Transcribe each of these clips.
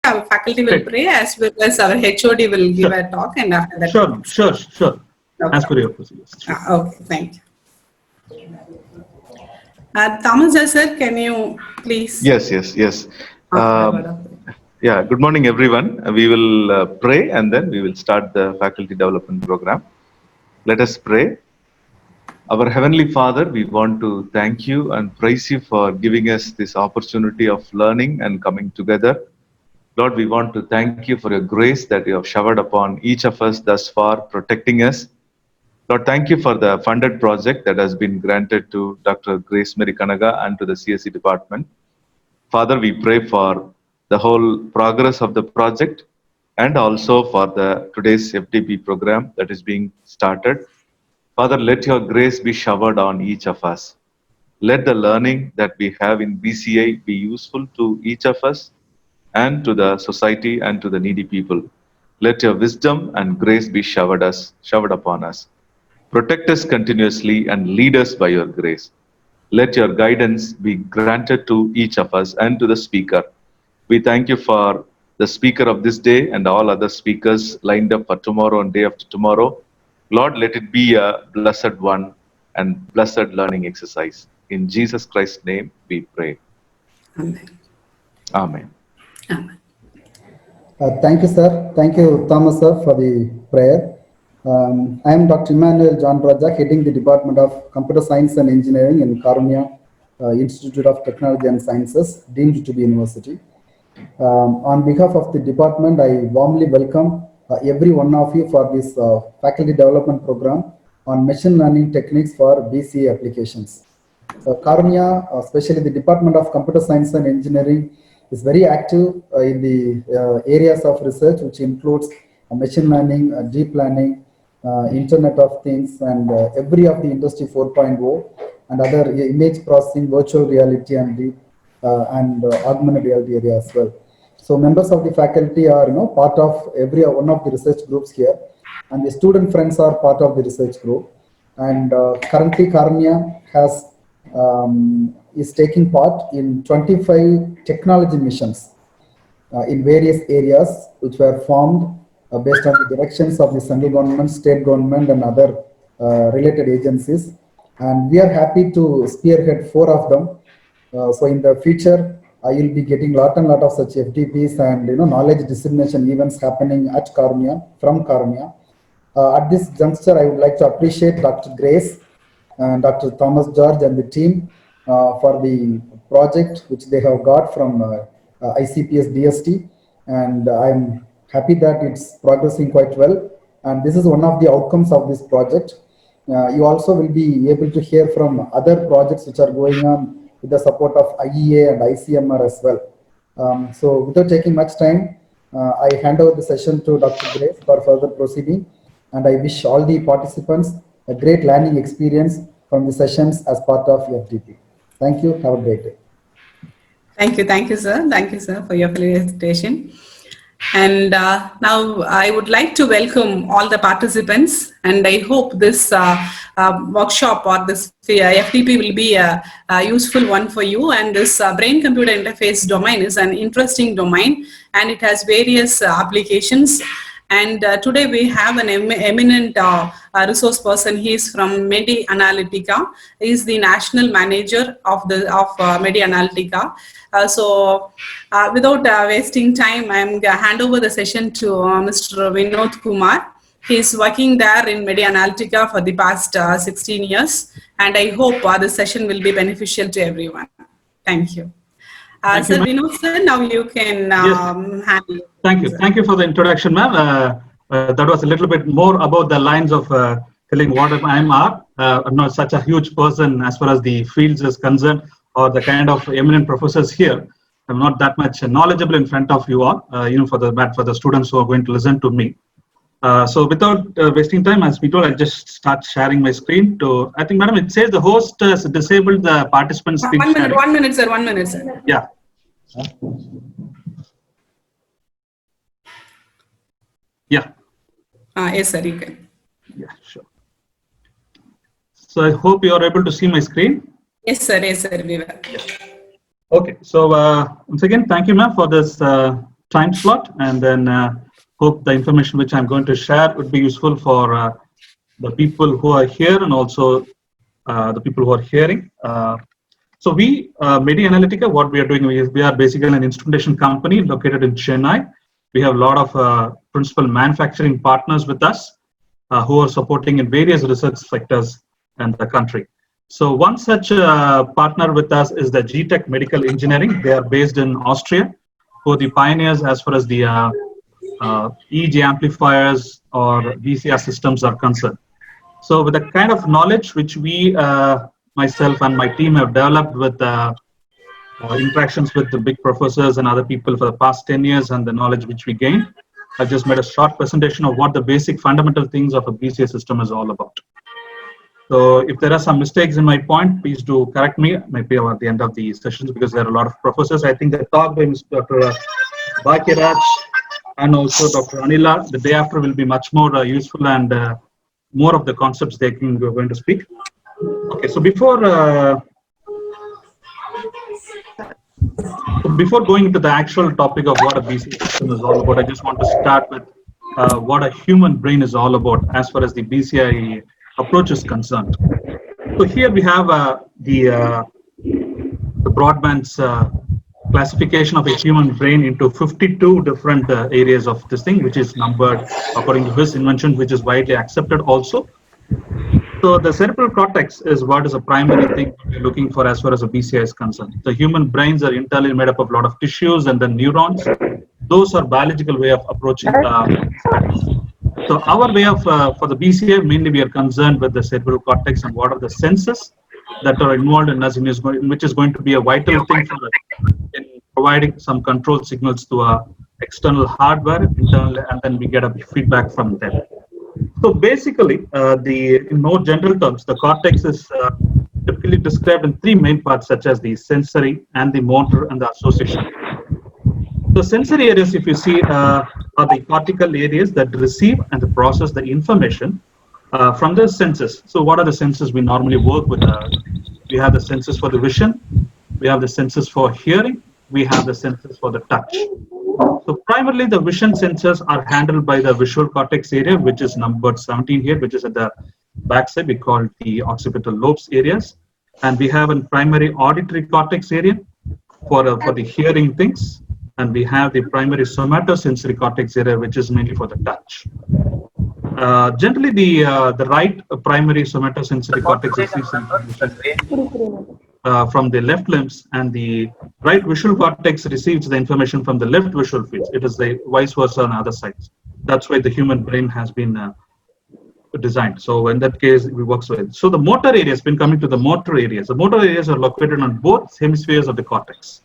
our faculty will pray as well as our HOD will give a talk, and after that. Sure. Okay. As per your procedures. Sure. Okay, thank you. Thomas sir, can you please? Yes. Yeah, good morning, everyone. We will pray and then we will start the faculty development program. Let us pray. Our Heavenly Father, we want to thank you and praise you for giving us this opportunity of learning and coming together. Lord, we want to thank you for your grace that you have showered upon each of us thus far, protecting us. Lord, thank you for the funded project that has been granted to Dr. Grace Mary Kanaga and to the CSE department. Father, we pray for the whole progress of the project and also for the today's FDP program that is being started. Father, let your grace be showered on each of us. Let the learning that we have in BCI be useful to each of us and to the society and to the needy people. Let your wisdom and grace be showered upon us. Protect us continuously and lead us by your grace. Let your guidance be granted to each of us and to the speaker. We thank you for the speaker of this day and all other speakers lined up for tomorrow and day after tomorrow. Lord, let it be a blessed one and blessed learning exercise. In Jesus Christ's name we pray. Amen. Amen. Thank you, sir. Thank you, Thomas, sir, for the prayer. I am Dr. Emmanuel John Raja, heading the Department of Computer Science and Engineering in Karunya Institute of Technology and Sciences, deemed to be university. On behalf of the department, I warmly welcome every one of you for this faculty development program on machine learning techniques for BCA applications. Karunya, especially the Department of Computer Science and Engineering, is very active in the areas of research, which includes machine learning, deep learning, Internet of Things, and every of the Industry 4.0 and other image processing, virtual reality, and augmented reality area as well. So members of the faculty are part of every one of the research groups here, and the student friends are part of the research group. And currently Karunya is taking part in 25 technology missions in various areas, which were formed based on the directions of the central government, state government, and other related agencies. And we are happy to spearhead 4 of them. So in the future, you'll be getting lot of such FDPs and knowledge dissemination events happening at Karunya, from Karunya. At this juncture, I would like to appreciate Dr. Grace and Dr. Thomas George and the team for the project which they have got from ICPS DST, and I'm happy that it's progressing quite well. And this is one of the outcomes of this project. You also will be able to hear from other projects which are going on with the support of IEA and ICMR as well. So without taking much time, I hand over the session to Dr. Grace for further proceeding, and I wish all the participants a great learning experience from the sessions as part of FDP. Thank you. Have a great day. Thank you, sir. Thank you, sir, for your presentation. And now I would like to welcome all the participants, and I hope this workshop or this FDP will be a useful one for you. And this brain-computer interface domain is an interesting domain, and it has various applications. And today we have an eminent resource person. He is from Medi Analytica. He is the national manager of Medi Analytica. So without wasting time, I'm going to hand over the session to Mr. Vinod Kumar. He is working there in Medi Analytica for the past 16 years. And I hope the session will be beneficial to everyone. Thank you. Sir Vinod, sir, now you can handle. Thank you. Thank you for the introduction, ma'am. That was a little bit more about the lines of telling what I'm not such a huge person as far as the fields is concerned, or the kind of eminent professors here. I'm not that much knowledgeable in front of you all, for the students who are going to listen to me. So without wasting time, as we told, I'll just start sharing my screen to, I think, madam, it says the host has disabled the participants. 1 minute, 1 minute, sir, 1 minute, sir. Yeah. Yeah. Yes, sir, you can. Yeah, sure. So I hope you are able to see my screen. Yes, sir, we will. Okay, so once again, thank you, ma'am, for this time slot, and then hope the information which I'm going to share would be useful for the people who are here and also the people who are hearing. So we, Medi Analytica, what we are doing is we are basically an instrumentation company located in Chennai. We have a lot of principal manufacturing partners with us who are supporting in various research sectors in the country. So one such partner with us is the GTech Medical Engineering. They are based in Austria, who are the pioneers as far as the EEG amplifiers or VCR systems are concerned. So with the kind of knowledge which we, myself and my team have developed with interactions with the big professors and other people for the past 10 years and the knowledge which we gained, I just made a short presentation of what the basic fundamental things of a BCA system is all about. So if there are some mistakes in my point, please do correct me, maybe at the end of the sessions, because there are a lot of professors. I think the talk by Dr. Bhakiraj and also Dr. Anila, the day after will be much more useful and more of the concepts we're going to speak. Okay, so before going into the actual topic of what a BCA system is all about, I just want to start with what a human brain is all about as far as the BCI approach is concerned. So here we have the Broadband's classification of a human brain into 52 different areas of this thing, which is numbered according to his invention, which is widely accepted also. So the cerebral cortex is what is a primary thing we're looking for as far as a BCI is concerned. The human brains are entirely made up of a lot of tissues and then neurons. Those are biological way of approaching So our way of, for the BCI, mainly we are concerned with the cerebral cortex and what are the senses that are involved in us, which is going to be a vital thing for us in providing some control signals to our external hardware internally, and then we get a feedback from them. So basically, in more general terms, the cortex is typically described in three main parts, such as the sensory and the motor and the association. The sensory areas, if you see, are the cortical areas that receive and process the information from the senses. So what are the senses we normally work with? We have the senses for the vision, we have the senses for hearing, we have the senses for the touch. So primarily the vision sensors are handled by the visual cortex area, which is numbered 17 here, which is at the backside. We call it the occipital lobes areas. And we have a primary auditory cortex area for the hearing things. And we have the primary somatosensory cortex area, which is mainly for the touch. Generally, the right primary somatosensory cortex receives information from the left limbs, and the right visual cortex receives the information from the left visual fields. It is the vice versa on other sides. That's why the human brain has been designed. So in that case, it works well. So the motor area has been coming to the motor areas. The motor areas are located on both hemispheres of the cortex.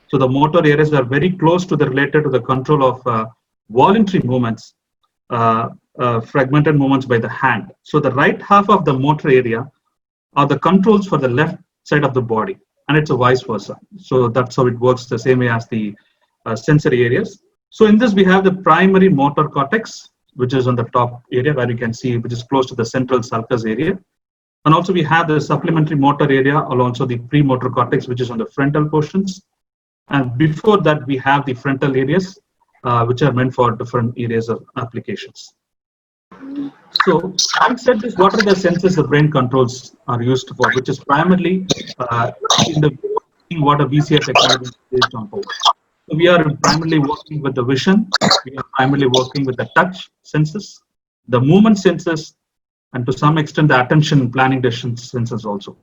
So the motor areas are very close to the related to the control of voluntary movements, fragmented movements by the hand. So the right half of the motor area are the controls for the left side of the body, and it's a vice versa. So that's how it works the same way as the sensory areas. So in this, we have the primary motor cortex, which is on the top area where you can see, which is close to the central sulcus area. And also we have the supplementary motor area, and also the premotor cortex, which is on the frontal portions. And before that, we have the frontal areas, which are meant for different areas of applications. So having said this, what are the senses the brain controls are used for, which is primarily in the what a BCI technology is based on. So we are primarily working with the vision, we are primarily working with the touch senses, the movement senses, and to some extent the attention planning decision senses also.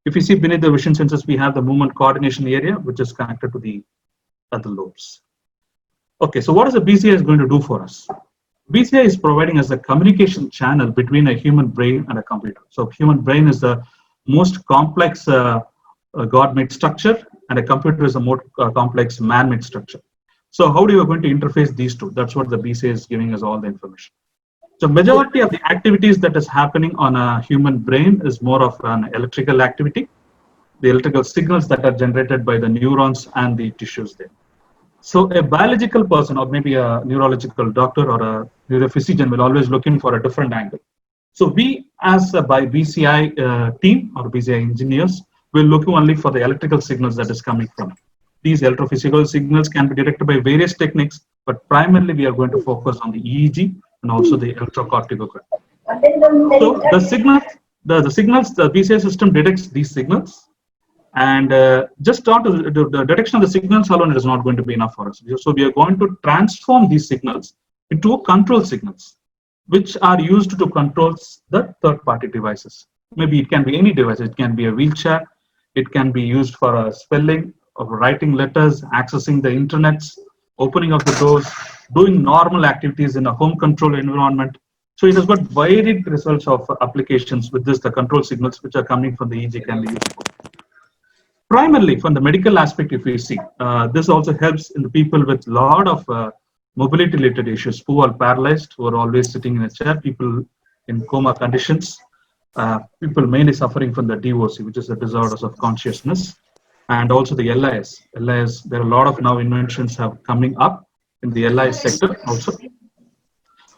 If you see beneath the vision senses, we have the movement coordination area, which is connected to the other lobes. Okay, so what is the BCI is going to do for us? BCI is providing us a communication channel between a human brain and a computer. So human brain is the most complex God-made structure, and a computer is a more complex man-made structure. So how do you going to interface these two? That's what the BCI is giving us all the information. So majority of the activities that is happening on a human brain is more of an electrical activity, the electrical signals that are generated by the neurons and the tissues there. So a biological person, or maybe a neurological doctor or a neurophysician, will always looking for a different angle. So we, as a by BCI team or BCI engineers, will look only for the electrical signals that is coming from these electrophysical signals can be detected by various techniques, but primarily we are going to focus on the EEG and also the electrocorticogram. So the signals, the BCI system detects these signals, and just not the detection of the signals alone is not going to be enough for us. So we are going to transform these signals into control signals, which are used to control the third-party devices. Maybe it can be any device. It can be a wheelchair. It can be used for spelling, of writing letters, accessing the internet, opening of the doors, doing normal activities in a home control environment. So it has got varied results of applications with this, the control signals which are coming from the EEG can be used for. Primarily from the medical aspect, if we see, this also helps in the people with a lot of mobility related issues, who are paralyzed, who are always sitting in a chair, people in coma conditions, people mainly suffering from the DOC, which is the disorders of consciousness, and also the LIS. LIS, there are a lot of now inventions have coming up in the LIS sector also.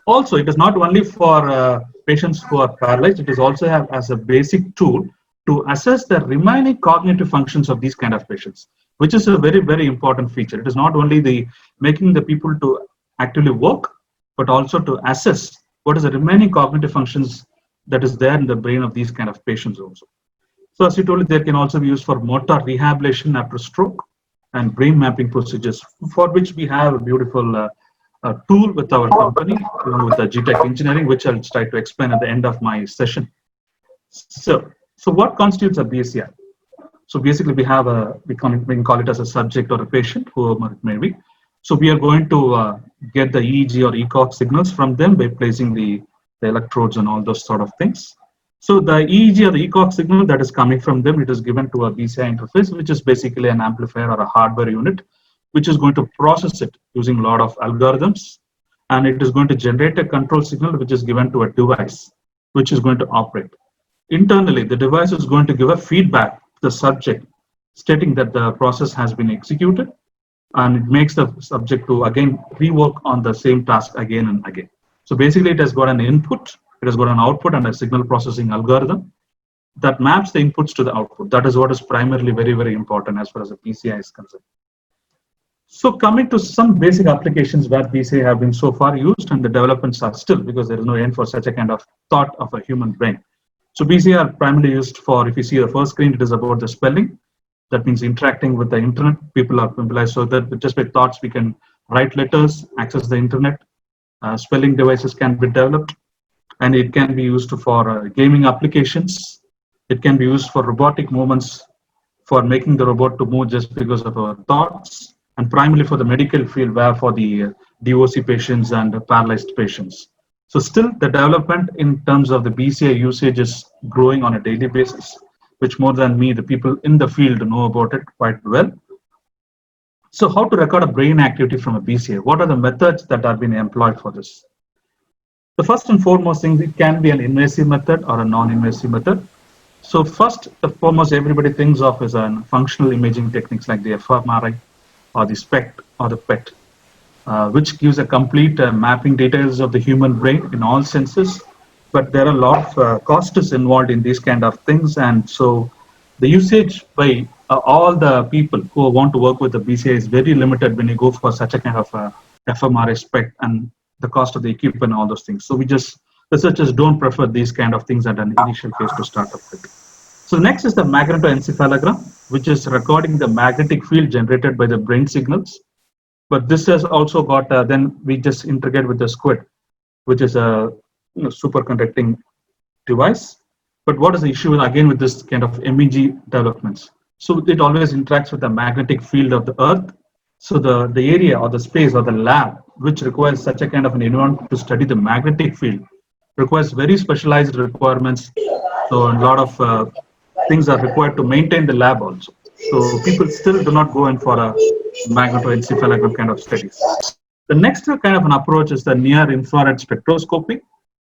Also, it is not only for patients who are paralyzed, it is also have as a basic tool to assess the remaining cognitive functions of these kind of patients, which is a very, very important feature. It is not only the making the people to actively work, but also to assess what is the remaining cognitive functions that is there in the brain of these kind of patients also. So as you told, they can also be used for motor rehabilitation after stroke and brain mapping procedures, for which we have a beautiful tool with our company, along with the GTech engineering, which I'll try to explain at the end of my session. So what constitutes a BCI? So basically we have we can call it as a subject or a patient, whoever it may be. So we are going to get the EEG or ECOG signals from them by placing the electrodes and all those sort of things. So the EEG or the ECOG signal that is coming from them, it is given to a BCI interface, which is basically an amplifier or a hardware unit, which is going to process it using a lot of algorithms. And it is going to generate a control signal, which is given to a device, which is going to operate. Internally, the device is going to give a feedback to the subject, stating that the process has been executed, and it makes the subject to again rework on the same task again and again. So basically, it has got an input, it has got an output, and a signal processing algorithm that maps the inputs to the output. That is what is primarily very, very important as far as the BCI is concerned. So coming to some basic applications where BCI have been so far used, and the developments are still, because there is no end for such a kind of thought of a human brain. So BCI are primarily used for, if you see the first screen, it is about the spelling. That means interacting with the internet. People are familiar, so that just by thoughts we can write letters, access the internet. Spelling devices can be developed, and it can be used for gaming applications. It can be used for robotic movements, for making the robot to move just because of our thoughts, and primarily for the medical field, where for the DOC patients and paralyzed patients. So still the development in terms of the BCI usage is growing on a daily basis, which more than me, the people in the field know about it quite well. So how to record a brain activity from a BCI? What are the methods that are being employed for this? The first and foremost thing, it can be an invasive method or a non-invasive method. So first and foremost, everybody thinks of as a functional imaging techniques like the fMRI or the SPECT or the PET. Which gives a complete mapping details of the human brain in all senses. But there are a lot of costs involved in these kind of things. And so the usage by all the people who want to work with the BCI is very limited when you go for such a kind of fMRI SPECT and the cost of the equipment and all those things. So researchers don't prefer these kind of things at an initial phase to start up with. So next is the magnetoencephalogram, which is recording the magnetic field generated by the brain signals. But this has also got, then we just integrate with the SQUID, which is a superconducting device. But what is the issue again with this kind of MEG developments? So it always interacts with the magnetic field of the Earth. So the area or the space or the lab, which requires such a kind of an environment to study the magnetic field, requires very specialized requirements. So a lot of things are required to maintain the lab also. So people still do not go in for a magnetoencephalogram kind of studies. The next kind of an approach is the near infrared spectroscopy.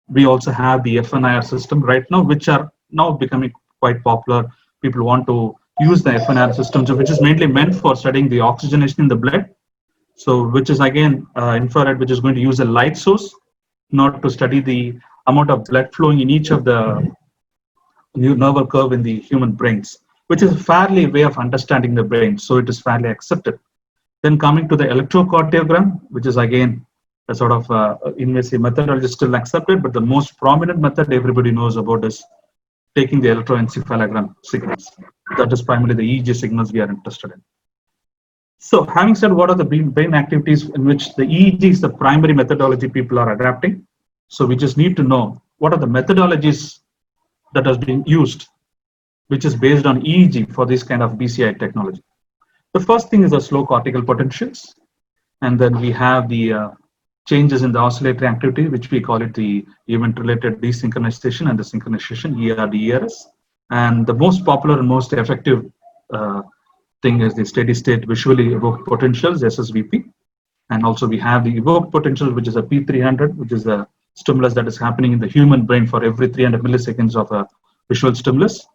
We also have the FNIR system right now, which are now becoming quite popular. People want to use the FNIR system, which is mainly meant for studying the oxygenation in the blood. So which is again infrared, which is going to use a light source in order to study the amount of blood flowing in each of the neural curve in the human brains. which is a fairly way of understanding the brain. So it is fairly accepted. Then coming to the electrocardiogram, which is again a sort of invasive methodology still accepted, but the most prominent method everybody knows about is taking the electroencephalogram signals. That is primarily the EEG signals we are interested in. So having said what are the brain activities in which the EEG is the primary methodology people are adapting, so we just need to know what are the methodologies that has been used, which is based on EEG for this kind of BCI technology. The first thing is the slow cortical potentials, and then we have the changes in the oscillatory activity, which we call it the event-related desynchronization and the synchronization, ERD-ERS. And the most popular and most effective thing is the steady-state visually evoked potentials, SSVP. And also we have the evoked potential, which is a P300, which is a stimulus that is happening in the human brain for every 300 milliseconds of a visual stimulus.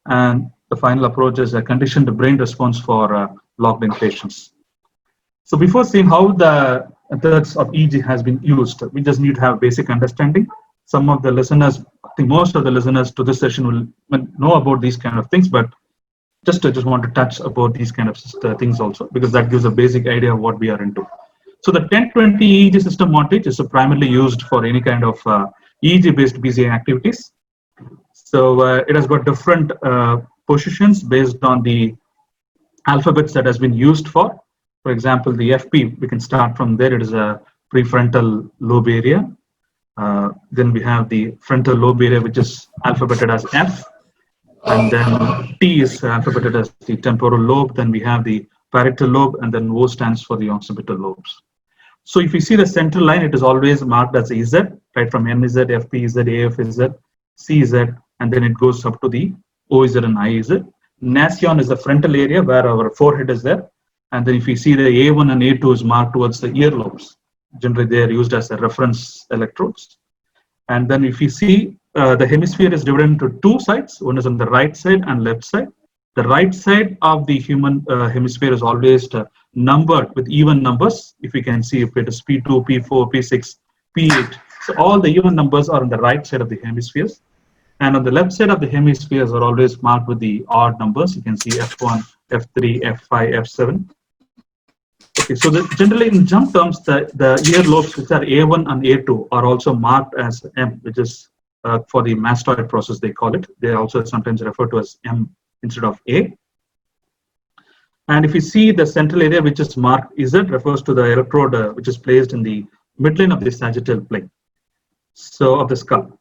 And the final approach is a conditioned brain response for locked-in patients. So before seeing how the methods of EEG has been used, we just need to have basic understanding. Some of the listeners, I think most of the listeners to this session will know about these kind of things, but I just want to touch about these kind of things also, because that gives a basic idea of what we are into. So the 1020 EEG system montage is primarily used for any kind of EEG-based BCI activities. So it has got different positions based on the alphabets that has been used for. For example, the FP, we can start from there. It is a prefrontal lobe area. Then we have the frontal lobe area, which is alphabeted as F. And then T is alphabeted as the temporal lobe. Then we have the parietal lobe, and then O stands for the occipital lobes. So if you see the central line, it is always marked as a Z, right from MZ, FPZ, AFZ, CZ, and then it goes up to the OZ and IZ. Nasion is the frontal area where our forehead is there. And then if you see the A1 and A2 is marked towards the earlobes. Generally, they are used as a reference electrodes. And then if you see the hemisphere is divided into two sides. One is on the right side and left side. The right side of the human hemisphere is always numbered with even numbers. If you can see, if it is P2, P4, P6, P8. So all the even numbers are on the right side of the hemispheres. And on the left side of the hemispheres are always marked with the odd numbers. You can see F1, F3, F5, F7. Okay, so generally in jump terms, the earlobes, which are A1 and A2, are also marked as M, which is for the mastoid process, they call it. They are also sometimes referred to as M instead of A. And if you see the central area, which is marked Z, refers to the electrode which is placed in the midline of the sagittal plane, so of the skull.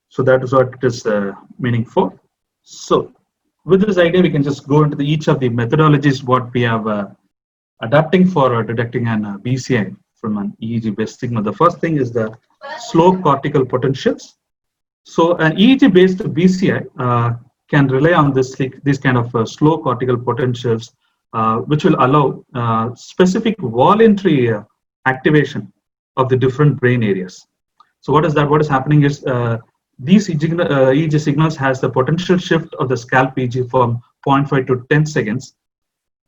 So that is what it is meaning for. So with this idea, we can just go into each of the methodologies what we have adapting for detecting an BCI from an EEG-based signal. The first thing is the slow cortical potentials. So an EEG-based BCI can rely on this kind of slow cortical potentials, which will allow specific voluntary activation of the different brain areas. So what is that? What is happening is these EEG signals has the potential shift of the scalp EEG from 0.5 to 10 seconds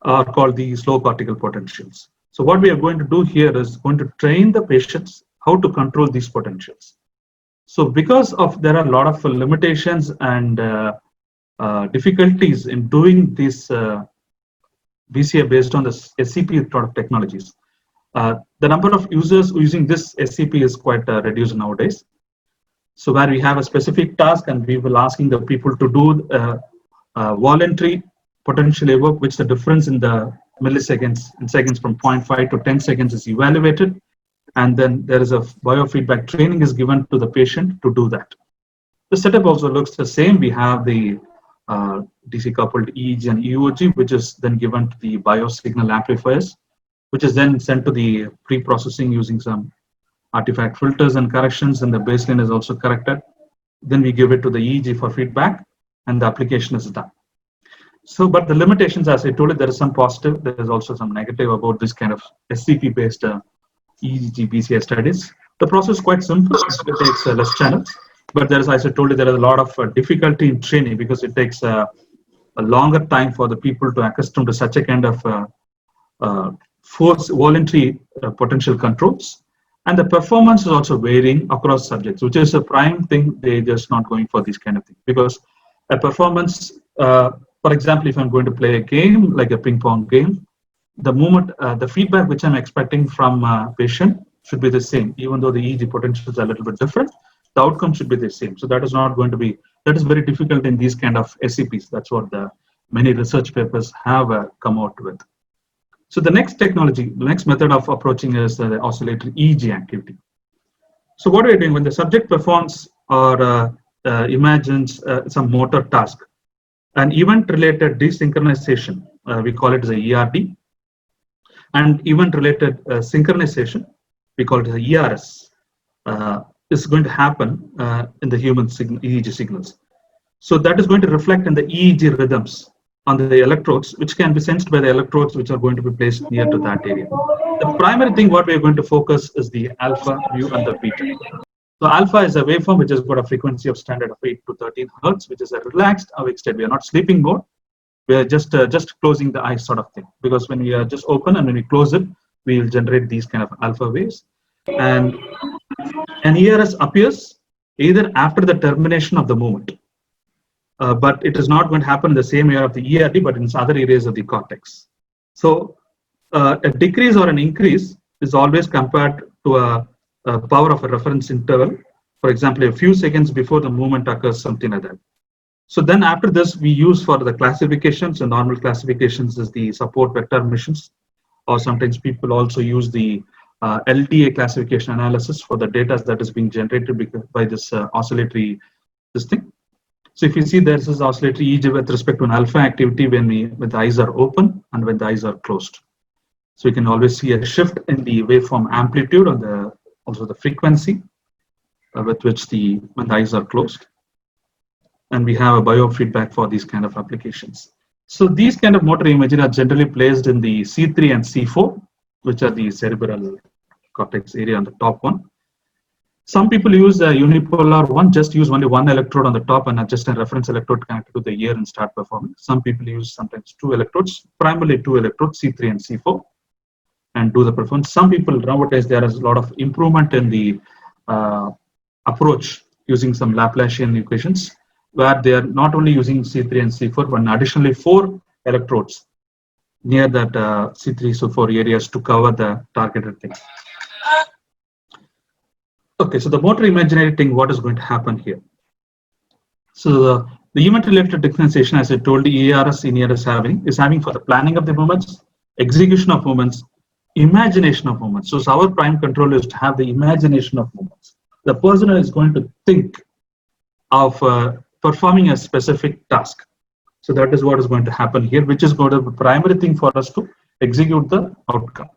are called the slow cortical potentials. So what we are going to do here is going to train the patients how to control these potentials. So because of there are a lot of limitations and difficulties in doing this BCI based on the SCP product technologies, the number of users using this SCP is quite reduced nowadays. So where we have a specific task and we will asking the people to do voluntary potential evoke, which the difference in the milliseconds in seconds from 0.5 to 10 seconds is evaluated, and then there is a biofeedback training is given to the patient to do that. The setup also looks the same. We have the DC coupled EEG and EOG, which is then given to the biosignal amplifiers, which is then sent to the pre-processing using some artifact filters and corrections, and the baseline is also corrected. Then we give it to the EEG for feedback, and the application is done. So, but the limitations, as I told you, there is some positive, there is also some negative about this kind of SCP-based EEG BCI studies. The process is quite simple. It takes less channels, but there is, as I told you, there is a lot of difficulty in training because it takes a longer time for the people to accustom to such a kind of voluntary potential controls. And the performance is also varying across subjects, which is a prime thing. They're just not going for this kind of thing because a performance For example, if I'm going to play a game, like a ping pong game, the movement, the feedback which I'm expecting from a patient should be the same, even though the EEG potentials are a little bit different, the outcome should be the same. So that is not going to be, that is very difficult in these kind of SCPs. That's what the many research papers have come out with. So the next technology, the next method of approaching is the oscillatory EEG activity. So what are we doing when the subject performs or imagines some motor task? An event-related desynchronization, we call it as a ERD, and event-related synchronization, we call it as a ERS, is going to happen in the human EEG signals. So that is going to reflect in the EEG rhythms on the electrodes, which can be sensed by the electrodes which are going to be placed near to that area. The primary thing what we are going to focus is the alpha, mu, and the beta. So alpha is a waveform which has got a frequency of standard of 8 to 13 hertz, which is a relaxed awake state. We are not sleeping mode. We are just closing the eyes sort of thing. Because when we are just open and when we close it, we will generate these kind of alpha waves. And an ERS appears either after the termination of the movement. But it is not going to happen in the same area of the ERD, but in other areas of the cortex. So a decrease or an increase is always compared to a power of a reference interval. For example, a few seconds before the movement occurs, something like that. So then after this, we use for the classifications, and normal classifications is the support vector emissions, or sometimes people also use the LDA classification analysis for the data that is being generated by this oscillatory thing. So if you see there is oscillatory EEG with respect to an alpha activity when the eyes are open and when the eyes are closed. So you can always see a shift in the waveform amplitude and also the frequency with which when the eyes are closed. And we have a biofeedback for these kind of applications. So these kind of motor imagery are generally placed in the C3 and C4, which are the cerebral cortex area on the top one. Some people use a unipolar one, just use only one electrode on the top and just a reference electrode connected to the ear and start performing. Some people use sometimes two electrodes, primarily two electrodes, C3 and C4, and do the performance. Some people nowadays, there is a lot of improvement in the approach using some Laplacian equations, where they are not only using C3 and C4, but additionally 4 electrodes near that C3, C4 areas to cover the targeted thing. Okay, so the motor imaginary thing, what is going to happen here? So the event-related differentiation, as I told you, ERS in ERS is having for the planning of the movements, execution of movements, imagination of movements. So our prime control is to have the imagination of movements. The person is going to think of performing a specific task. So that is what is going to happen here, which is going to be the primary thing for us to execute the outcome.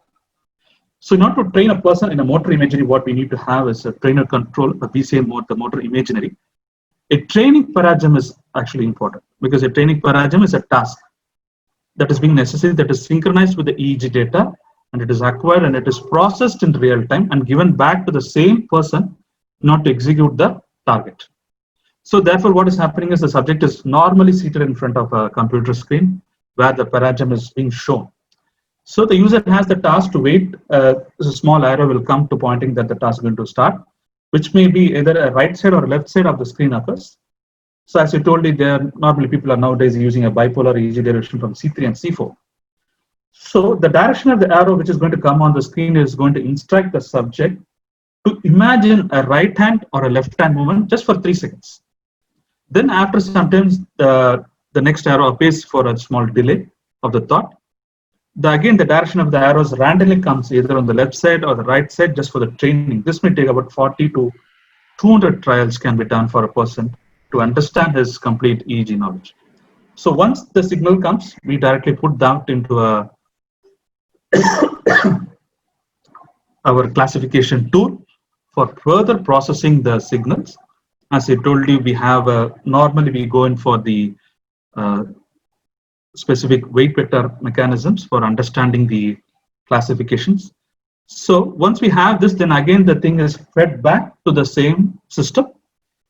So in order to train a person in a motor imagery, what we need to have is a trainer control, a BCA mode, the motor imagery. A training paradigm is actually important because a training paradigm is a task that is being necessary, that is synchronized with the EEG data, and it is acquired and it is processed in real time and given back to the same person not to execute the target. So therefore, what is happening is the subject is normally seated in front of a computer screen where the paradigm is being shown. So the user has the task to wait. A small arrow will come to pointing that the task is going to start, which may be either a right side or a left side of the screen occurs. So as I told you, normally people are nowadays using a bipolar EEG direction from C3 and C4. So the direction of the arrow which is going to come on the screen is going to instruct the subject to imagine a right hand or a left hand movement just for 3 seconds. Then after sometimes the next arrow appears for a small delay of the thought. Again, the direction of the arrows randomly comes either on the left side or the right side just for the training. This may take about 40 to 200 trials can be done for a person to understand his complete EEG knowledge. So once the signal comes, we directly put that into our classification tool for further processing the signals. As I told you, we have normally we go in for the specific weight vector mechanisms for understanding the classifications. So once we have this, then again the thing is fed back to the same system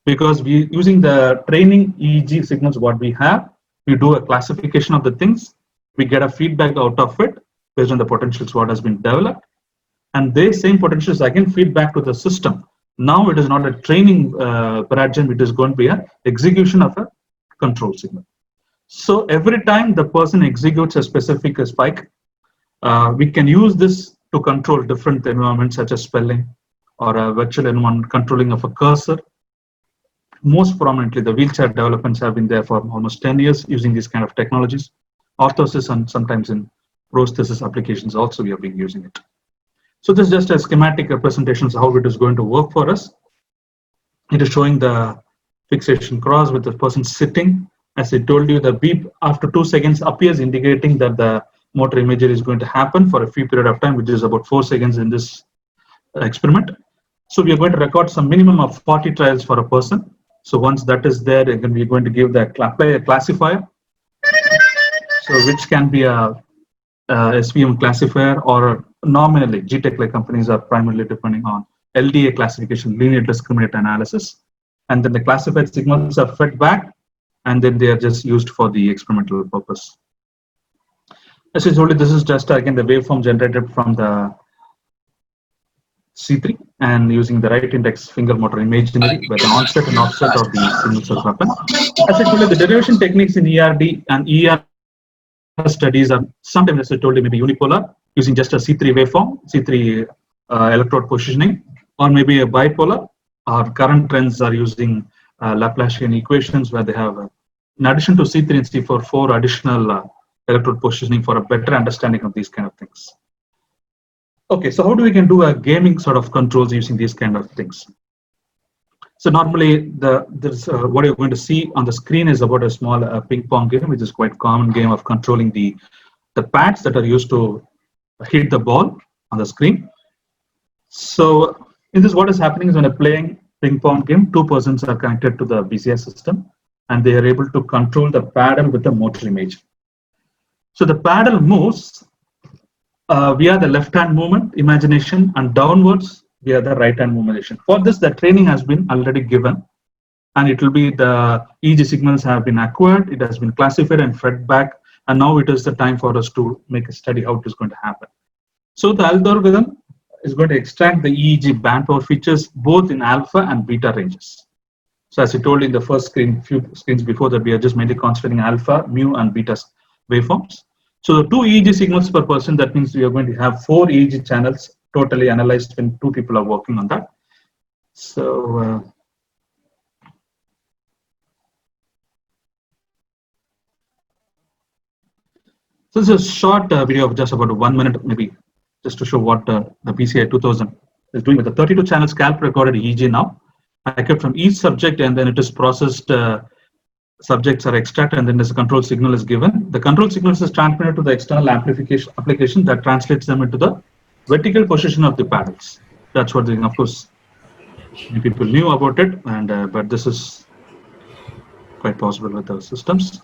because we using the training EEG signals what we have, we do a classification of the things, we get a feedback out of it based on the potentials what has been developed, and these same potentials again feed back to the system. Now it is not a training paradigm, it is going to be an execution of a control signal. So every time the person executes a specific spike, we can use this to control different environments such as spelling or a virtual environment controlling of a cursor. Most prominently, the wheelchair developments have been there for almost 10 years using these kind of technologies. Orthosis and sometimes in prosthesis applications also we have been using it. So this is just a schematic representation of how it is going to work for us. It is showing the fixation cross with the person sitting. As I told you, the beep after 2 seconds appears, indicating that the motor imagery is going to happen for a few period of time, which is about 4 seconds in this experiment. So we are going to record some minimum of 40 trials for a person. So once that is there, again, we are going to give the apply a classifier. So which can be a SVM classifier, or nominally GTech like companies are primarily depending on LDA classification, linear discriminant analysis. And then the classified signals are fed back, and then they are just used for the experimental purpose. As I told you, this is just again the waveform generated from the C3 and using the right index finger motor imagery where the onset and offset of the signals will happen. As I told you, the derivation techniques in ERD and ER studies are sometimes, as I told you, maybe unipolar, using just a C3 waveform, C3 electrode positioning, or maybe a bipolar. Our current trends are using Laplacian equations where they have, in addition to C3 and C4, 4 additional electrode positioning for a better understanding of these kind of things. Okay, so how do we can do a gaming sort of controls using these kind of things? So normally, what you're going to see on the screen is about a small ping pong game, which is quite common game of controlling the pads that are used to hit the ball on the screen. So in this, what is happening is when you're playing ping pong game, 2 persons are connected to the BCI system, and they are able to control the paddle with the motor image. So the paddle moves via the left-hand movement, imagination, and downwards via the right-hand movement. For this, the training has been already given, and it will be the EEG signals have been acquired, it has been classified and fed back, and now it is the time for us to make a study how it is going to happen. So the algorithm is going to extract the EEG band power features both in alpha and beta ranges. So as I told you in the first screen, few screens before that, we are just mainly considering alpha, mu, and beta waveforms. So the 2 EEG signals per person, that means we are going to have 4 EEG channels totally analyzed when 2 people are working on that. So this is a short video of just about 1 minute, maybe, just to show what the BCI 2000 is doing with the 32 channel scalp recorded EEG now. I kept from each subject, and then it is processed. Subjects are extracted, and then this control signal is given. The control signal is transmitted to the external amplification application that translates them into the vertical position of the paddles. That's what, of course, many people knew about it, and but this is quite possible with our systems.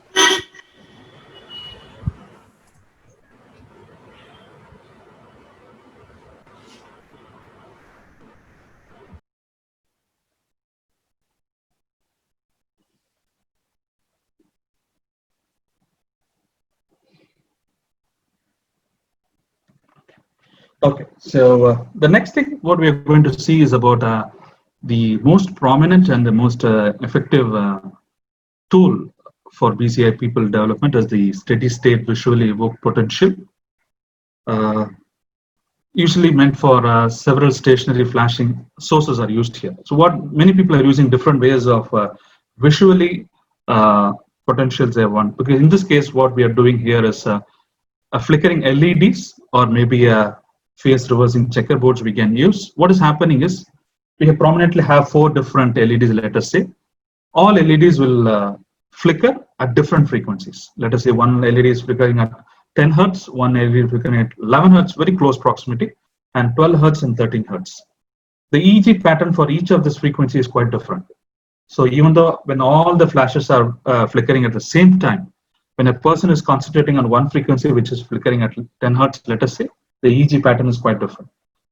Okay, so the next thing what we are going to see is about the most prominent and the most effective tool for BCI people development is the steady state visually evoked potential. Usually meant for several stationary flashing sources are used here. So what many people are using different ways of visually potentials they want, because in this case what we are doing here is a flickering LEDs or maybe a phase reversing checkerboards we can use. What is happening is we have prominently have 4 different LEDs, let us say. All LEDs will flicker at different frequencies. Let us say one LED is flickering at 10 Hertz, one LED is flickering at 11 Hertz, very close proximity, and 12 Hertz and 13 Hertz. The EEG pattern for each of this frequency is quite different. So even though when all the flashes are flickering at the same time, when a person is concentrating on one frequency which is flickering at 10 Hertz, let us say, the EEG pattern is quite different.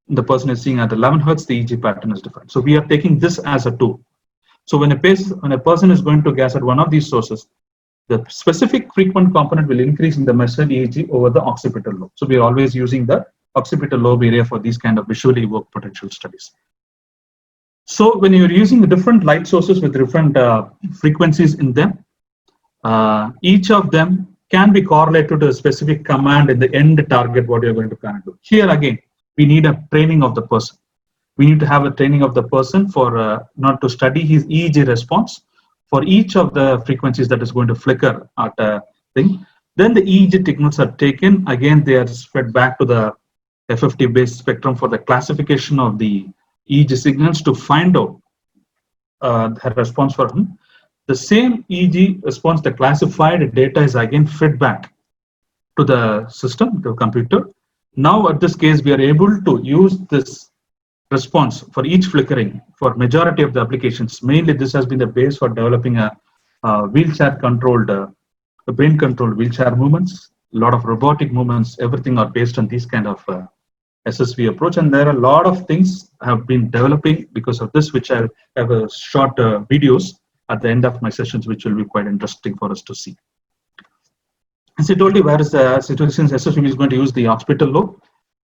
The person is seeing at 11 Hertz, the EEG pattern is different. So we are taking this as a tool. So when a person is going to gas at one of these sources, the specific frequent component will increase in the measured EEG over the occipital lobe. So we are always using the occipital lobe area for these kind of visually evoked potential studies. So when you're using the different light sources with different frequencies in them, Each of them can be correlated to a specific command in the end target, what you're going to kind of do. Here again, we need a training of the person. We need to have a training of the person for not to study his EEG response for each of the frequencies that is going to flicker at a thing. Then the EEG signals are taken. Again, they are fed back to the FFT based spectrum for the classification of the EEG signals to find out the response for him. The same EEG response, the classified data is again fed back to the system, to the computer. Now, at this case, we are able to use this response for each flickering for majority of the applications. Mainly, this has been the base for developing a wheelchair-controlled, brain-controlled wheelchair movements. A lot of robotic movements, everything are based on these kind of SSV approach. And there are a lot of things have been developing because of this, which I have a short videos at the end of my sessions, which will be quite interesting for us to see. As I told you, where is the situation? SSV is going to use the occipital lobe.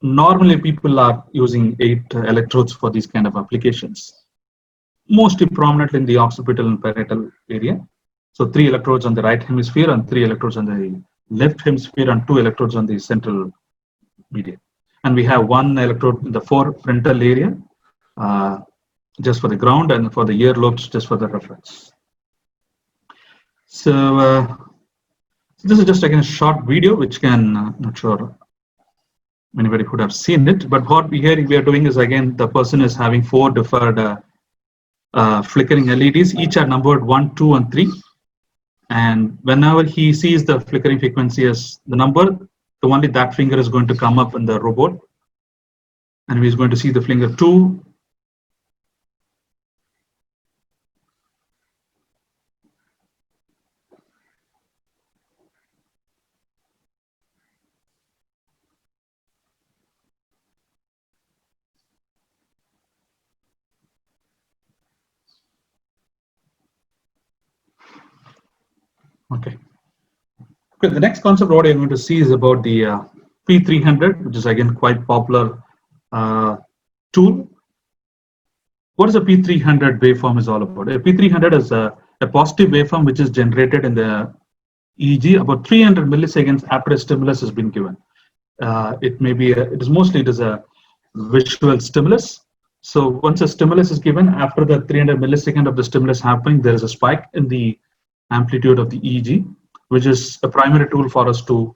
Normally, people are using 8 electrodes for these kind of applications, mostly prominently in the occipital and parietal area. So 3 electrodes on the right hemisphere and 3 electrodes on the left hemisphere and 2 electrodes on the central median. And we have 1 electrode in the forefrontal area, just for the ground, and for the ear lobes, just for the reference. So this is just again a short video, which can, not sure anybody could have seen it, but what we are doing is, again, the person is having 4 different flickering LEDs. Each are numbered 1, 2, and 3. And whenever he sees the flickering frequency as the number, so only that finger is going to come up in the robot. And he's going to see the finger 2. Okay. The next concept what I'm going to see is about the P300, which is again quite popular tool. What is a P300 waveform is all about? A P300 is a positive waveform which is generated in the EEG about 300 milliseconds after a stimulus has been given. It may be it is a visual stimulus. So once a stimulus is given, after the 300 millisecond of the stimulus happening, there is a spike in the amplitude of the EEG, which is a primary tool for us to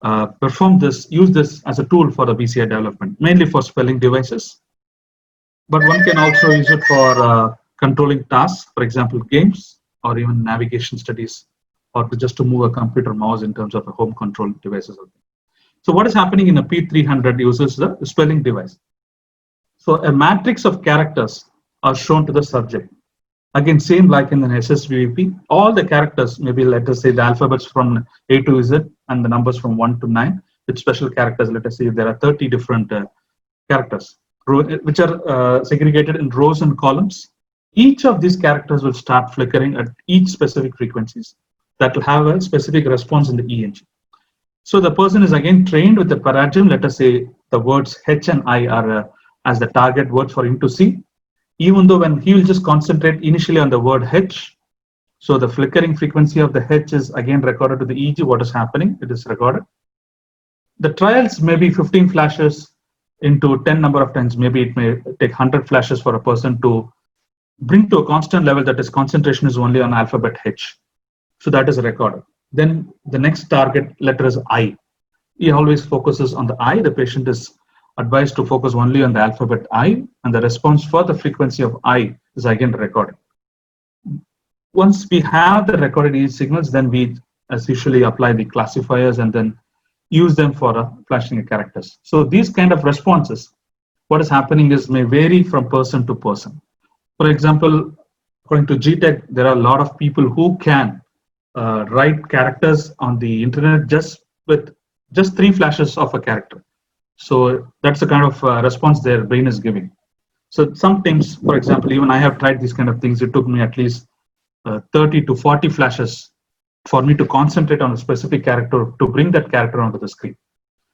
use this as a tool for the BCI development, mainly for spelling devices. But one can also use it for controlling tasks, for example, games, or even navigation studies, or just to move a computer mouse in terms of a home control devices. So what is happening in a P300 uses the spelling device. So a matrix of characters are shown to the subject. Again, same like in an SSVP, all the characters, maybe let us say the alphabets from A to Z and the numbers from 1 to 9, with special characters. Let us say there are 30 different characters, which are segregated in rows and columns. Each of these characters will start flickering at each specific frequencies that will have a specific response in the EEG. So the person is again trained with the paradigm. Let us say the words H and I are as the target words for him to see. Even though when he will just concentrate initially on the word H, so the flickering frequency of the H is again recorded to the EEG. What is happening? It is recorded. The trials may be 15 flashes into 10 number of times. Maybe it may take 100 flashes for a person to bring to a constant level, that is concentration is only on alphabet H. So that is recorded. Then the next target letter is I. He always focuses on the I. The patient is advised to focus only on the alphabet I, and the response for the frequency of I is again recorded. Once we have the recorded EEG signals, then we as usually apply the classifiers and then use them for flashing characters. So these kind of responses, what is happening is may vary from person to person. For example, according to GTech, there are a lot of people who can write characters on the internet just with just 3 flashes of a character. So that's the kind of response their brain is giving. So sometimes, for example, even I have tried these kind of things. It took me at least 30 to 40 flashes for me to concentrate on a specific character to bring that character onto the screen.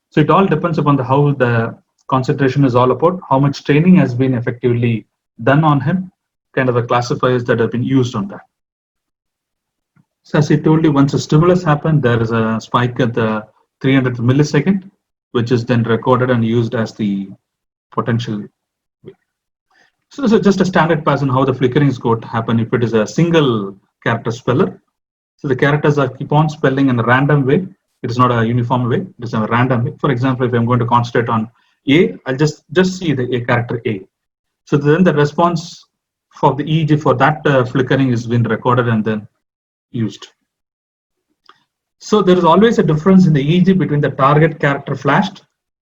So it all depends upon how the concentration is all about, how much training has been effectively done on him, kind of the classifiers that have been used on that. So as I told you, once a stimulus happened, there is a spike at the 300th millisecond, which is then recorded and used as the potential. So this is just a standard pattern how the flickering is going to happen if it is a single character speller. So the characters are keep on spelling in a random way. It is not a uniform way. It is a random way. For example, if I'm going to concentrate on A, I'll just see the A character A. So then the response for the EEG for that flickering is been recorded and then used. So there is always a difference in the EEG between the target character flashed,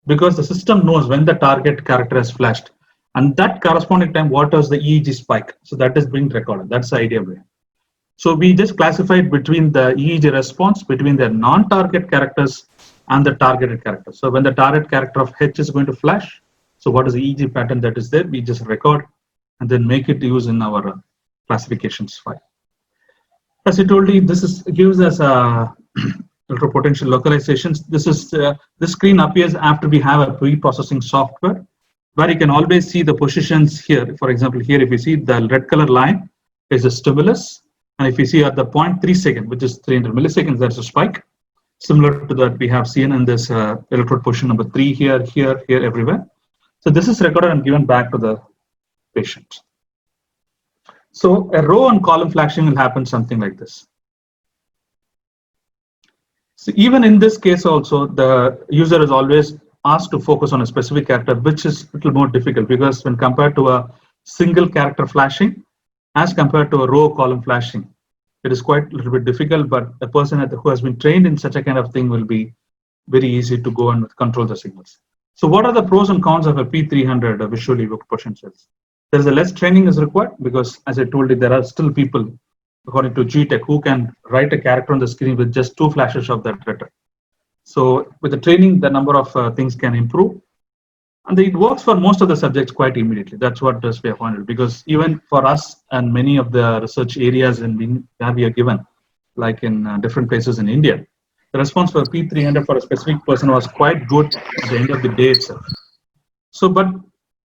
because the system knows when the target character has flashed, and that corresponding time what was the EEG spike. So that is being recorded. That's the idea behind. So we just classified between the EEG response between the non-target characters and the targeted characters. So when the target character of H is going to flash, so what is the EEG pattern that is there? We just record and then make it use in our classifications file. As I told you, this gives us a potential localizations. This screen appears after we have a pre-processing software, where you can always see the positions here. For example, here if you see the red color line is a stimulus, and if you see at the 0.3 second, which is 300 milliseconds, there's a spike. Similar to that we have seen in this electrode position number 3 here, everywhere. So this is recorded and given back to the patient. So a row and column flashing will happen something like this. So even in this case also, the user is always asked to focus on a specific character, which is a little more difficult, because when compared to a single character flashing, as compared to a row column flashing, it is quite a little bit difficult, but a person who has been trained in such a kind of thing will be very easy to go and control the signals. So what are the pros and cons of a P300 visually evoked potentials? There's a less training is required, because as I told you, there are still people, according to GTech, who can write a character on the screen with just 2 flashes of that letter. So with the training, the number of things can improve. And it works for most of the subjects quite immediately. That's what we have found, because even for us and many of the research areas where we are given, like in different places in India, the response for P300 for a specific person was quite good at the end of the day itself. So, but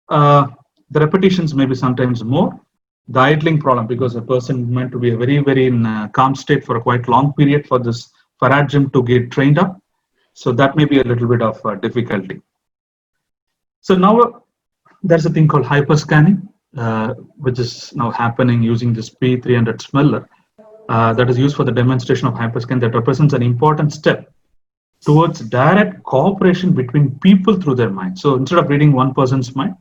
the repetitions may be sometimes more. The idling problem, because a person meant to be a very, very in calm state for a quite long period for this Farad to get trained up. So that may be a little bit of difficulty. So now there's a thing called hyperscanning, which is now happening using this P300 smeller that is used for the demonstration of hyperscan, that represents an important step towards direct cooperation between people through their mind. So instead of reading one person's mind,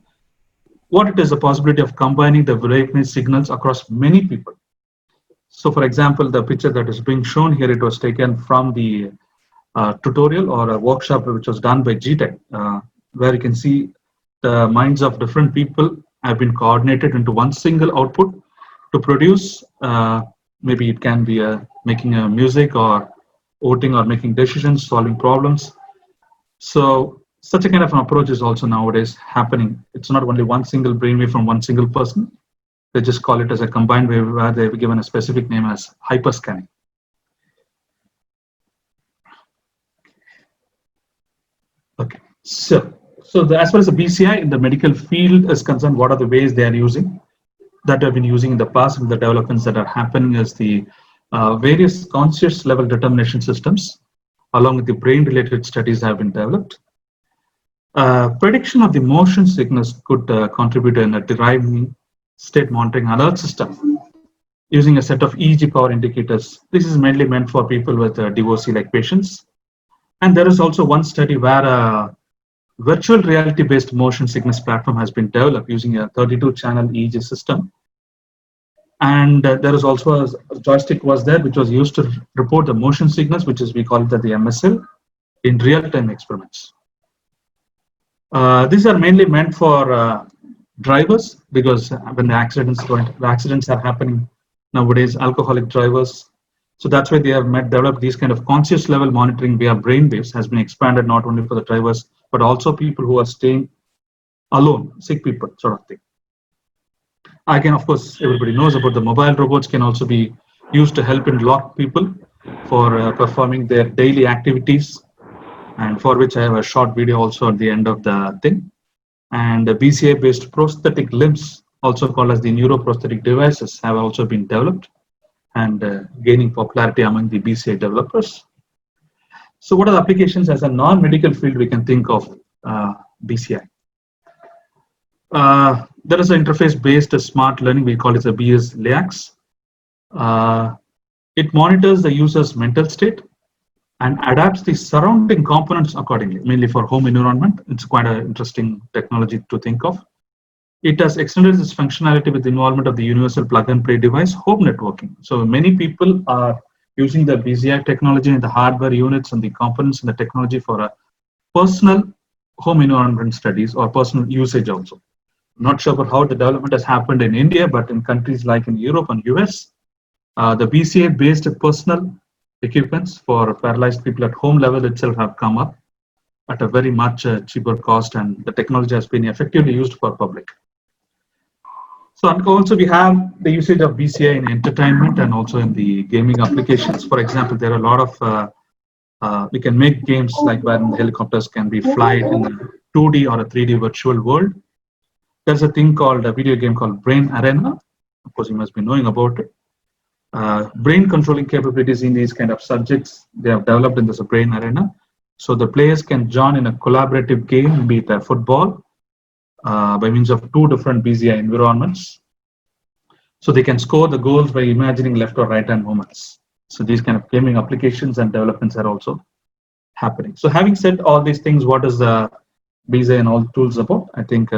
what it is a possibility of combining the wavelength signals across many people. So for example, the picture that is being shown here, it was taken from the tutorial or a workshop which was done by GTech, where you can see the minds of different people have been coordinated into one single output to produce, maybe it can be making a music or voting or making decisions, solving problems. So such a kind of an approach is also nowadays happening. It's not only one single brainwave from one single person. They just call it as a combined wave, where they've given a specific name as hyperscanning. Okay, so as far as the BCI in the medical field is concerned, what are the ways they are using that have been using in the past, and the developments that are happening is the various conscious level determination systems, along with the brain related studies have been developed. Prediction of the motion sickness could contribute in a deriving state monitoring alert system using a set of EEG power indicators. This is mainly meant for people with DOC like patients. And there is also one study where a virtual reality based motion sickness platform has been developed using a 32 channel EEG system. And there is also a joystick was there, which was used to report the motion sickness, which is, we call it the MSL, in real-time experiments. These are mainly meant for drivers, because when the accidents are happening nowadays, alcoholic drivers. So that's why they have developed these kind of conscious level monitoring via brainwaves has been expanded not only for the drivers, but also people who are staying alone, sick people sort of thing. Again, of course, everybody knows about the mobile robots can also be used to help in lock people for performing their daily activities, and for which I have a short video also at the end of the thing. And the BCI based prosthetic limbs, also called as the neuroprosthetic devices, have also been developed. and gaining popularity among the BCI developers. So what are the applications as a non-medical field we can think of BCI? There is an interface-based smart learning, we call it a BS LAX. It monitors the user's mental state and adapts the surrounding components accordingly, mainly for home environment. It's quite an interesting technology to think of. It has extended its functionality with the involvement of the universal plug-and-play device, home networking. So many people are using the BZI technology and the hardware units and the components and the technology for a personal home environment studies or personal usage also. I'm not sure about how the development has happened in India, but in countries like in Europe and US, the BCI-based personal equipments for paralyzed people at home level itself have come up at a very much cheaper cost, and the technology has been effectively used for public. So and also we have the usage of BCI in entertainment and also in the gaming applications. For example, there are a lot of, we can make games like when helicopters can be flied in a 2D or a 3D virtual world. There's a thing called a video game called Brain Arena. Of course, you must be knowing about it. Brain controlling capabilities in these kind of subjects, they have developed in this Brain Arena. So the players can join in a collaborative game, be it a football, by means of two different BZI environments. So they can score the goals by imagining left or right hand movements. So these kind of gaming applications and developments are also happening. So having said all these things, what is the BZI and all tools about? I think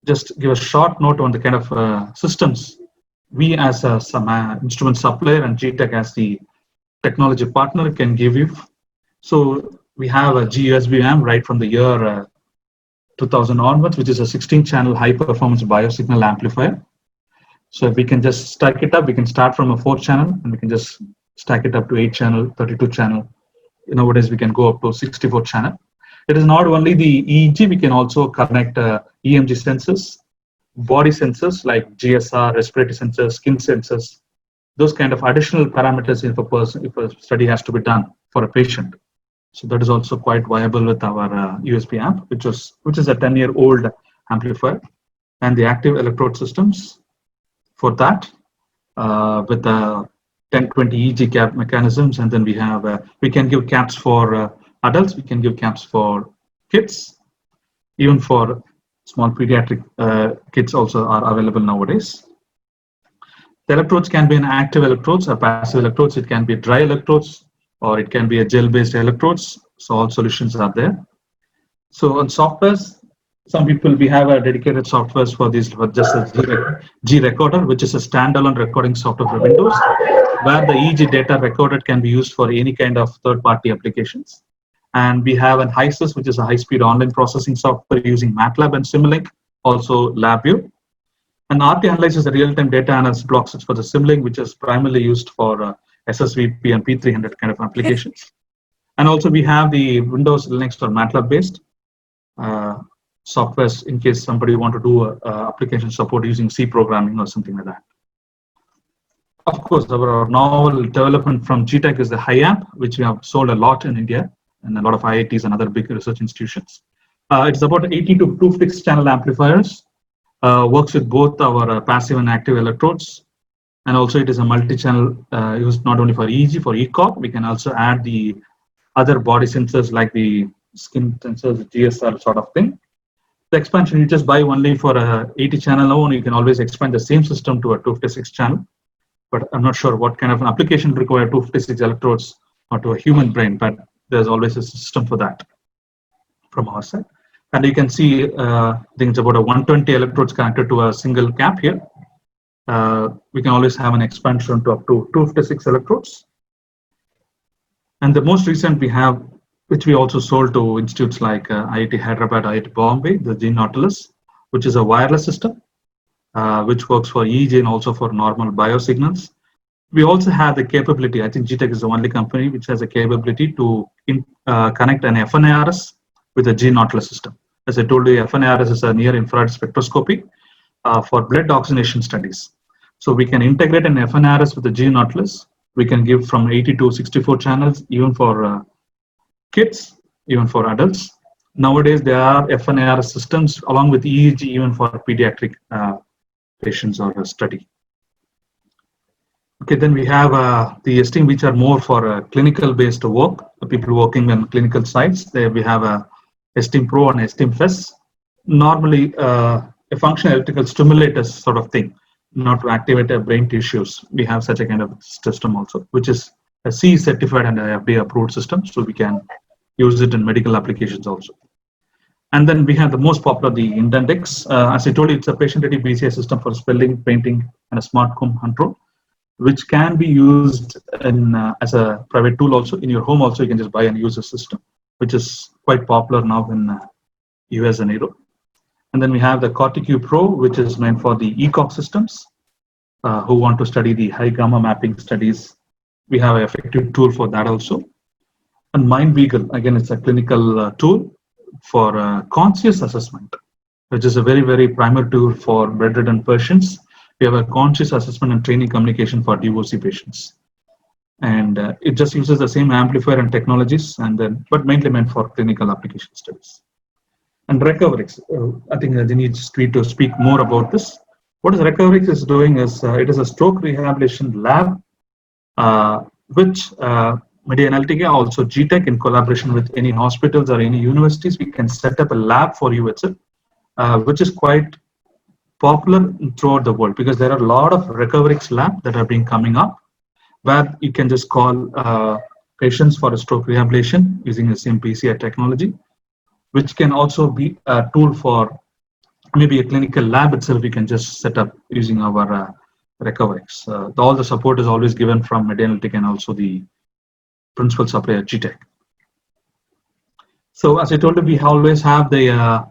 just give a short note on the kind of systems we as some instrument supplier and GTEC as the technology partner can give you. So we have a GUSBM right from the year 2000 onwards, which is a 16-channel high-performance biosignal amplifier. So if we can just stack it up, we can start from a 4-channel and we can just stack it up to 8-channel, 32-channel. Nowadays, we can go up to 64-channel. It is not only the EEG, we can also connect EMG sensors, body sensors like GSR, respiratory sensors, skin sensors, those kind of additional parameters if a study has to be done for a patient. So that is also quite viable with our USB amp, which is a 10-year-old amplifier, and the active electrode systems for that with the 1020 EEG cap mechanisms, and then we have we can give caps for adults, we can give caps for kids, even for small pediatric kids also are available nowadays. The electrodes can be an active electrodes or passive electrodes. It can be dry electrodes, or it can be a gel-based electrodes. So all solutions are there. So on softwares, some people, we have a dedicated softwares for this, for just a G Recorder, which is a standalone recording software for Windows, where the EEG data recorded can be used for any kind of third-party applications. And we have an HISYS, which is a high-speed online processing software using MATLAB and Simulink, also LabVIEW. And RT analyzes the real-time data analysis blocks for the Simulink, which is primarily used for SSVP and P300 kind of applications. And also we have the Windows, Linux or MATLAB based softwares in case somebody want to do application support using C programming or something like that. Of course, our novel development from GTEC is the HiAmp, which we have sold a lot in India and a lot of IITs and other big research institutions. It's about 80 to 256 channel amplifiers, works with both our passive and active electrodes. And also it is a multi-channel used not only for EEG, for ECOG. We can also add the other body sensors like the skin sensors, GSR sort of thing. The expansion, you just buy only for a 80 channel alone, you can always expand the same system to a 256 channel. But I'm not sure what kind of an application require 256 electrodes or to a human brain, but there's always a system for that from our side. And you can see things about a 120 electrodes connected to a single cap here. We can always have an expansion to up to 256 electrodes. And the most recent we have, which we also sold to institutes like IIT Hyderabad, IIT Bombay, the G Nautilus, which is a wireless system, which works for EEG and also for normal biosignals. We also have the capability, I think GTEC is the only company which has a capability to connect an FNIRS with a G Nautilus system. As I told you, FNIRS is a near infrared spectroscopy for blood oxygenation studies. So we can integrate an FNIRS with the G Nautilus. We can give from 80 to 64 channels, even for kids, even for adults. Nowadays, there are FNIRS systems along with EEG, even for pediatric patients or a study. Okay, then we have the STEAM, which are more for clinical-based work. The people working on clinical sites. There we have a STEAM Pro and STEAM FES. Normally, a functional electrical stimulators sort of thing, not to activate brain tissues. We have such a kind of system also, which is a CE certified and a FDA approved system, so we can use it in medical applications also. And then we have the most popular, the Indendex. As I told you, it's a patient-ready BCI system for spelling, painting, and a smart home control, which can be used in, as a private tool also. In your home also, you can just buy and use the system, which is quite popular now in US and Europe. And then we have the CortiQ Pro, which is meant for the ECOG systems who want to study the high gamma mapping studies. We have an effective tool for that also. And MindBeagle, again, it's a clinical tool for conscious assessment, which is a very, very primary tool for bedridden patients. We have a conscious assessment and training communication for DOC patients. And it just uses the same amplifier and technologies, and then, but mainly meant for clinical application studies. And Recoverix, I think Rajini needs to speak more about this. What Recoverix is doing is, it is a stroke rehabilitation lab, which Media Analytica, also GTech, in collaboration with any hospitals or any universities, we can set up a lab for you itself, which is quite popular throughout the world, because there are a lot of Recoverix labs that have been coming up, where you can just call patients for a stroke rehabilitation using the same PCI technology, which can also be a tool for maybe a clinical lab itself. We can just set up using our Recoverix. All the support is always given from Media Analytica and also the principal supplier GTech. So as I told you, we always have the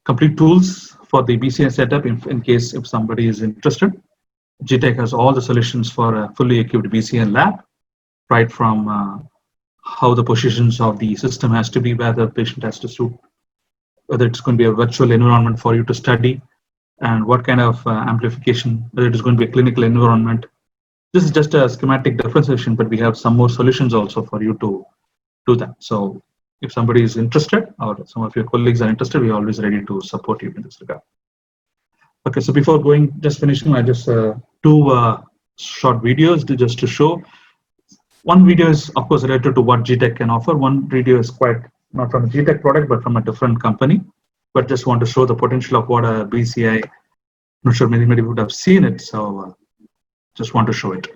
complete tools for the BCI setup in case if somebody is interested. GTech has all the solutions for a fully equipped BCI lab, right from how the positions of the system has to be, where the patient has to suit, whether it's going to be a virtual environment for you to study, and what kind of amplification, whether it is going to be a clinical environment. This is just a schematic differentiation, but we have some more solutions also for you to do that. So if somebody is interested, or some of your colleagues are interested, we are always ready to support you in this regard. Okay, so before just finishing, I just two short videos just to show. One video is, of course, related to what GTech can offer. One video is quite not from a GTech product, but from a different company. But just want to show the potential of what a BCI. I'm not sure many would have seen it, so just want to show it.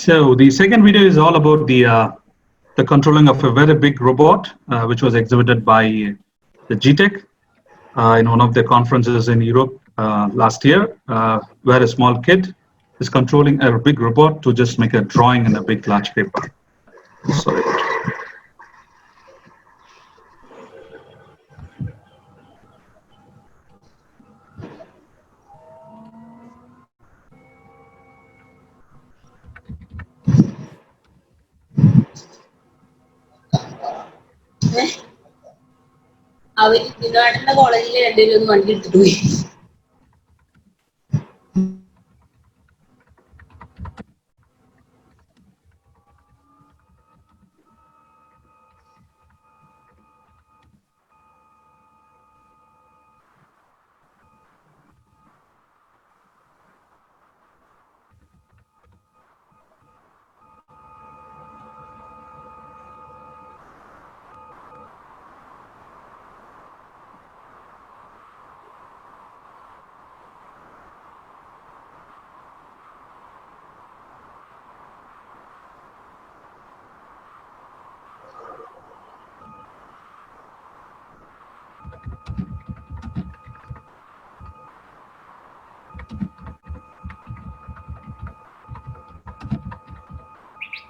So the second video is all about the controlling of a very big robot, which was exhibited by the GTEC in one of the conferences in Europe last year, where a small kid is controlling a big robot to just make a drawing in a big large paper. Sorry. കോളേജിലെ രണ്ടുപേരും വണ്ടി എടുത്തിട്ട് പോയി.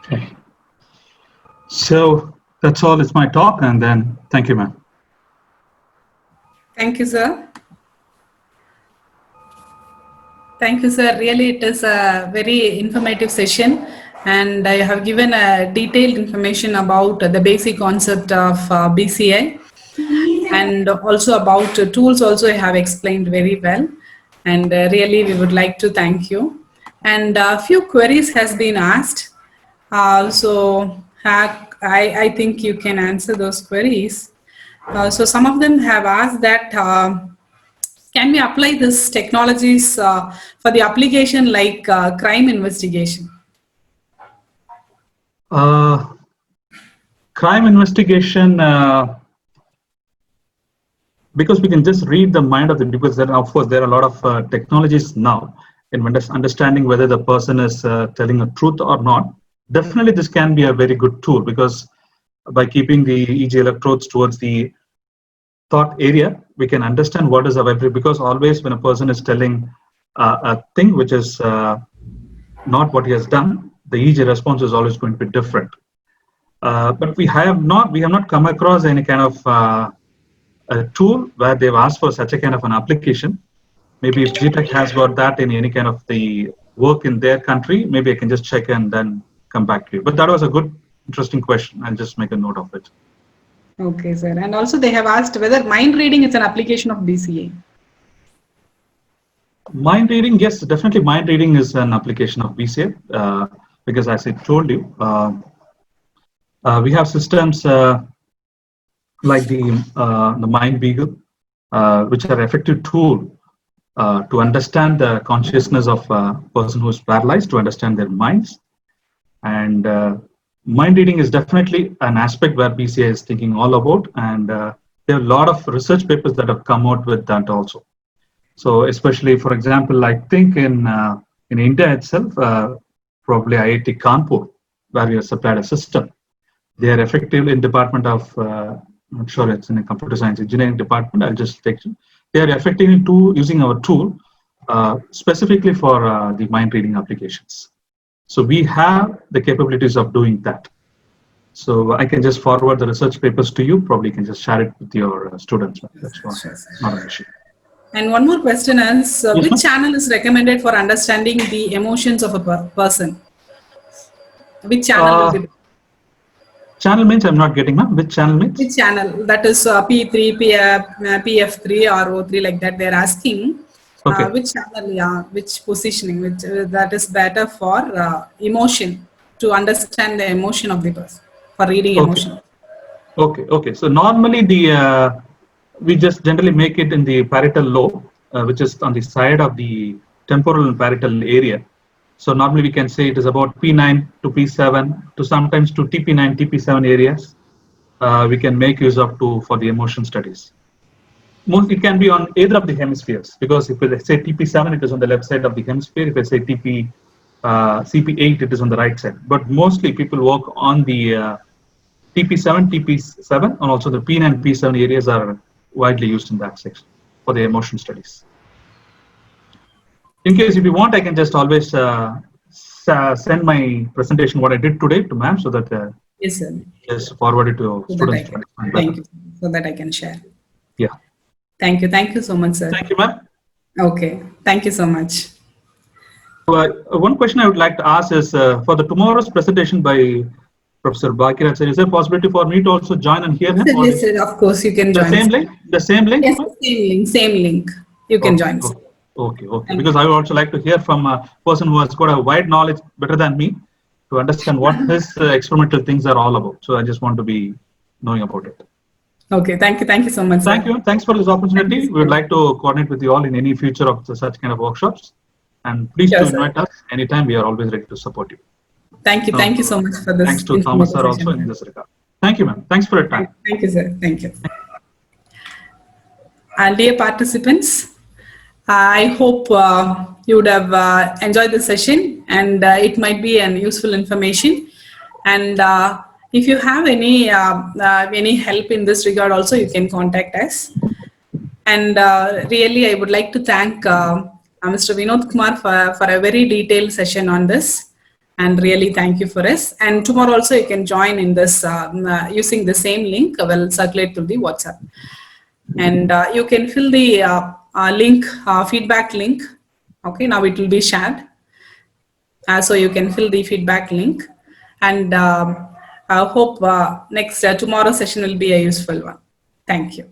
Okay. So that's all. It's my talk, and then thank you, ma'am. Thank you, sir. Thank you, sir. Really, it is a very informative session, and I have given a detailed information about the basic concept of BCI, and also about tools also I have explained very well, and really we would like to thank you. And a few queries has been asked, so I think you can answer those queries. So some of them have asked that can we apply this technologies for the application like crime investigation? Crime investigation, because we can just read the mind of the people. There, of course, there are a lot of technologies now in understanding whether the person is telling a truth or not. Definitely, this can be a very good tool, because by keeping the EEG electrodes towards the thought area, we can understand what is available. Because always when a person is telling a thing which is not what he has done, the EEG response is always going to be different. But we have not come across any kind of a tool where they've asked for such a kind of an application. Maybe if GTEC has got that in any kind of the work in their country, maybe I can just check and then come back to you. But that was a good, interesting question. I'll just make a note of it. Okay, sir. And also they have asked whether mind reading is an application of BCA. Mind reading, yes, definitely mind reading is an application of BCA, because as I told you, we have systems like the Mind Beagle, which are effective tool to understand the consciousness of a person who is paralyzed, to understand their minds. And mind reading is definitely an aspect where BCA is thinking all about, and there are a lot of research papers that have come out with that also. So especially, for example, I think in India itself, probably IIT Kanpur, where we have supplied a system. They are effective in department of, I'm not sure it's in a computer science engineering department, I'll just take you. They are effective in using our tool specifically for the mind reading applications. So we have the capabilities of doing that. So I can just forward the research papers to you. Probably you can just share it with your students. That's not an issue. And one more question is, Yes, which ma'am? channel is recommended for understanding the emotions of a person? Which channel will be? Channel means I'm not getting, ma'am. Which channel means? Which channel? That is P3, PF3 or O3, like that. They're asking Okay. which channel, yeah, which positioning, which that is better for emotion, to understand the emotion of the person, for reading Okay. emotion. Okay. So normally we just generally make it in the parietal lobe, which is on the side of the temporal and parietal area. So normally we can say it is about P9 to P7 to sometimes to TP9, TP7 areas. We can make use of for the emotion studies. It can be on either of the hemispheres, because if I say TP7, it is on the left side of the hemisphere. If I say CP8, it is on the right side. But mostly people work on the TP7, TP7, and also the P9 and P7 areas are widely used in that section for the emotion studies. In case if you want, I can just always send my presentation, what I did today, to ma'am, so that yes, sir. just forward it to So students. thank you, so that I can share. Yeah. Thank you so much, sir. Thank you, ma'am. Okay, thank you so much. One question I would like to ask is for the tomorrow's presentation by Professor Bhagirath, sir, is there a possibility for me to also join and hear him? Yes, sir, of course, you can the join. Same link? The same link? Yes, same link. You can join. Okay. Because I would also like to hear from a person who has got a wide knowledge, better than me, to understand what his experimental things are all about. So I just want to be knowing about it. Okay, thank you so much, sir. Thank you. Thanks for this opportunity. We would like to coordinate with you all in any future of such kind of workshops. And please do invite us anytime. We are always ready to support you. Thank you so much for this. Thanks to Thomas sir also in this regard. Thank you, ma'am. Thanks for your time. Thank you, sir. Thank you. And dear participants, I hope you would have enjoyed the session, and it might be an useful information. And if you have any help in this regard, also you can contact us. And really, I would like to thank Mr. Vinod Kumar for a very detailed session on this. And really thank you for us. And tomorrow also you can join in this using the same link. I will circulate through the WhatsApp. And you can fill the link, feedback link. Okay, now it will be shared. So you can fill the feedback link. And I hope tomorrow's session will be a useful one. Thank you.